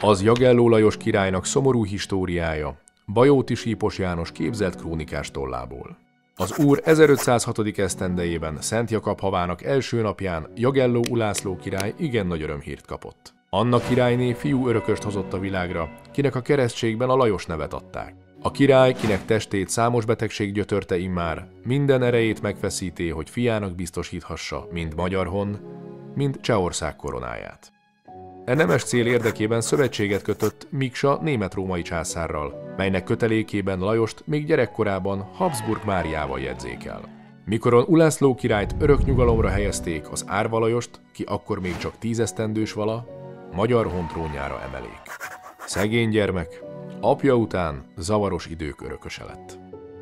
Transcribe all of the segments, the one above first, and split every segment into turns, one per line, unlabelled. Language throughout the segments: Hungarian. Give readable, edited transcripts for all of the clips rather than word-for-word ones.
Az Jagelló Lajos királynak szomorú históriája Bajóti Sípos János képzelt krónikás tollából. Az úr 1506. esztendejében Szent Jakab havának első napján Jagelló Ulászló király igen nagy örömhírt kapott. Anna királyné fiú örököst hozott a világra, kinek a keresztségben a Lajos nevet adták. A király, kinek testét számos betegség gyötörte immár, minden erejét megfeszíté, hogy fiának biztosíthassa mind magyar hon, mind Csehország koronáját. E nemes cél érdekében szövetséget kötött Miksa német-római császárral, melynek kötelékében Lajost még gyerekkorában Habsburg Máriával jegyzékel. Mikoron Ulászló királyt örök nyugalomra helyezték, az árva Lajost, ki akkor még csak 10 esztendős vala, magyar hon trónjára emelék. Szegény gyermek, apja után zavaros idők örököse lett.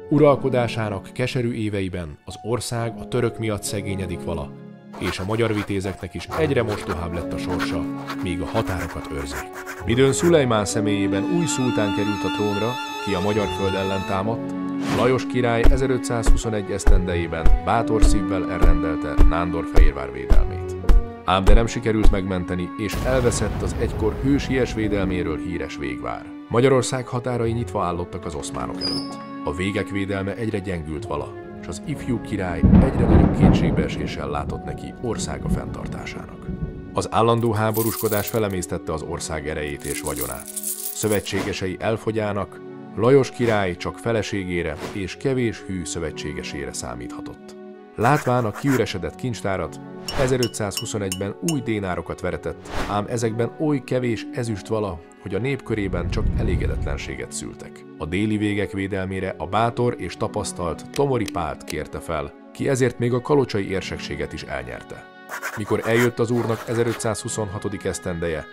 Uralkodásának keserű éveiben az ország a török miatt szegényedik vala, és a magyar vitézeknek is egyre mostohább lett a sorsa, míg a határokat őrzik. Midőn Szulejmán személyében új szultán került a trónra, ki a magyar föld ellen támadt, Lajos király 1521 esztendejében bátor szívvel elrendelte Nándorfehérvár védelmét. Ám de nem sikerült megmenteni, és elveszett az egykor hősies védelméről híres Végvár. Magyarország határai nyitva állottak az oszmánok előtt. A végek védelme egyre gyengült vala, és az ifjú király egyre nagyobb kétségbeeséssel látott neki országa fenntartásának. Az állandó háborúskodás felemésztette az ország erejét és vagyonát. Szövetségesei elfogyának, Lajos király csak feleségére és kevés hű szövetségesére számíthatott. Látván a kiüresedett kincstárat, 1521-ben új dénárokat veretett, ám ezekben oly kevés ezüst vala, hogy a nép körében csak elégedetlenséget szültek. A déli végek védelmére a bátor és tapasztalt Tomori Pált kérte fel, ki ezért még a kalocsai érsekséget is elnyerte. Mikor eljött az úrnak 1526. esztendeje,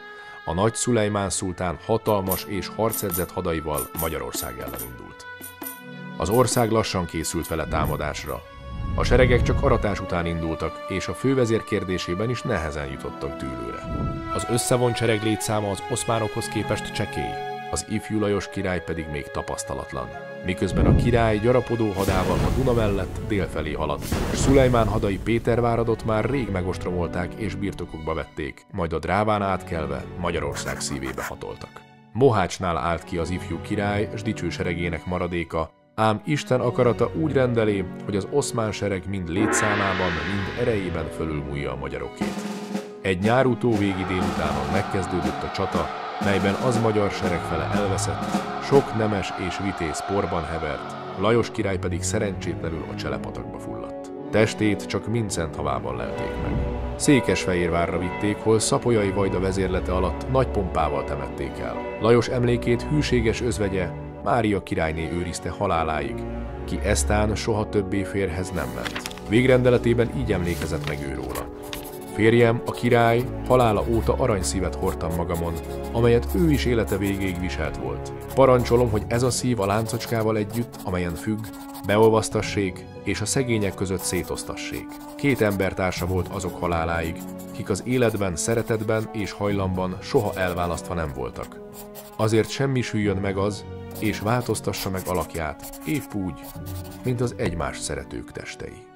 a nagy Szulejmán szultán hatalmas és harcedzett hadaival Magyarország ellen indult. Az ország lassan készült vele támadásra. A seregek csak aratás után indultak, és a fővezér kérdésében is nehezen jutottak dűlőre. Az összevont sereg létszáma az oszmánokhoz képest csekély, az ifjú Lajos király pedig még tapasztalatlan. Miközben a király gyarapodó hadával a Duna mellett délfelé haladt, és Szulejmán hadai Péterváradot már rég megostromolták és birtokukba vették, majd a Dráván átkelve Magyarország szívébe hatoltak. Mohácsnál állt ki az ifjú király s dicső seregének maradéka, ám Isten akarata úgy rendeli, hogy az oszmán sereg mind létszámában, mind erejében fölülmúlja a magyarokét. Egy nyárutó végi délutánon megkezdődött a csata, melyben az magyar sereg fele elveszett, sok nemes és vitéz porban hevert, Lajos király pedig szerencsétlenül a Cselepatakba fulladt. Testét csak Mincent havában lelték meg. Székesfehérvárra vitték, hol Szapolyai vajda vezérlete alatt nagy pompával temették el. Lajos emlékét hűséges özvegye, Mária királyné őrizte haláláig, ki eztán soha többé férjhez nem ment. Végrendeletében így emlékezett meg ő róla. Férjem, a király, halála óta aranyszívet hordtam magamon, amelyet ő is élete végéig viselt volt. Parancsolom, hogy ez a szív a láncocskával együtt, amelyen függ, beolvasztassék, és a szegények között szétosztassék. 2 embertársa volt azok haláláig, kik az életben, szeretetben és hajlamban soha elválasztva nem voltak. Azért semmisüljön meg az, és változtassa meg alakját, épp úgy, mint az egymást szeretők testei.